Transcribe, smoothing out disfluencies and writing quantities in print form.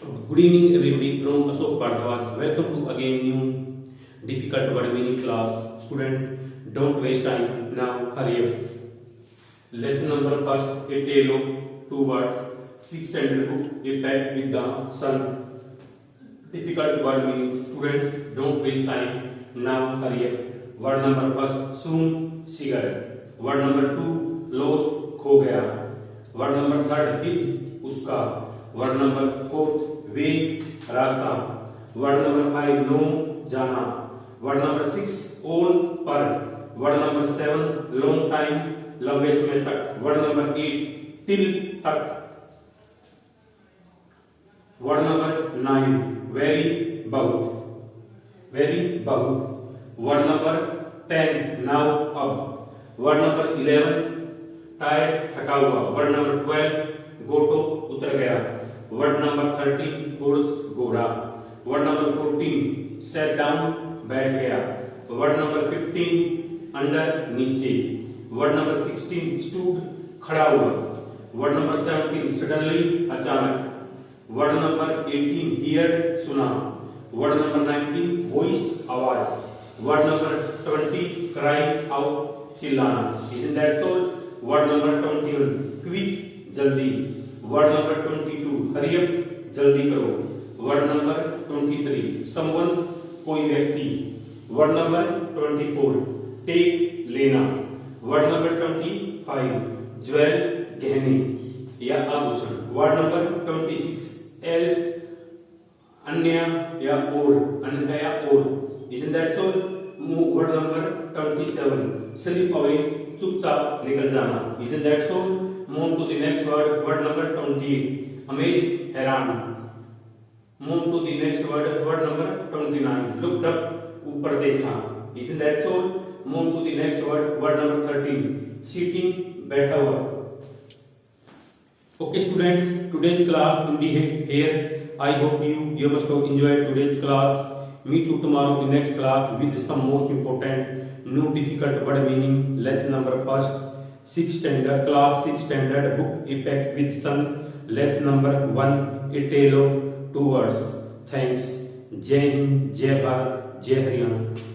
Good evening, everybody. From Ashok Bharadwaj. Welcome to again new difficult word meaning class. Student, don't waste time. Now hurry up. Lesson number first. A tale of two words. 6th standard book. A pet with the sun. Difficult word meaning. Students, don't waste time. Now hurry up. Word number first. Soon, cigarette. Word number two. Lost, खो गया. Word number third. His, उसका. Word number fourth. वे, रास्ता. Word number 5 no, जाना. Word number 6 on, पर. Word number 7 long time, लंबे समय तक. Word number 8 till, तक. Word number 9 very, बहुत. Very, बहुत. Word number 10 now, अब. Word number 11 tired, थका हुआ. Word number 12 go to, उतर गया. Word number 13 horse, घोड़ा. Word number 14 sat down, बैठ गया. Word number 15 under, नीचे. Word number 16 stood, खड़ा हुआ. Word number 17 suddenly, अचानक. Word number 18 hear, सुना. Word number 19 voice, आवाज. Word number 20 cry out, चिल्लाना. Isn't that so? Word number 21 quick, जल्दी. Word number 22 hurry up, जल्दी करो. Word number 23 someone, कोई व्यक्ति. Word number 24 take, लेना. Word number 25 ज्वेल, गहने या आभूषण. Word number 26 else, अन्य या और, अन्यथा या और. Isn't that so? Word number 27 slip away, चुपचाप निकल जाना. Isn't that so? Move to the next word. Word number 28 amaze, हैरान. Move to the next word. Word number 29 looked up, ऊपर देखा. Isn't that so? Move to the next word. Word number 13 sitting, बैठा हुआ. Okay students, today's class will be here. I hope you must have enjoyed today's class. Meet you tomorrow in next class with some most important new difficult word meaning. Lesson number first. 6th standard class 6th standard book A PACT with sun. Lesson number 1 A tale of two words. Thanks. जय हिंद, जय भारत, जय हरियाणा.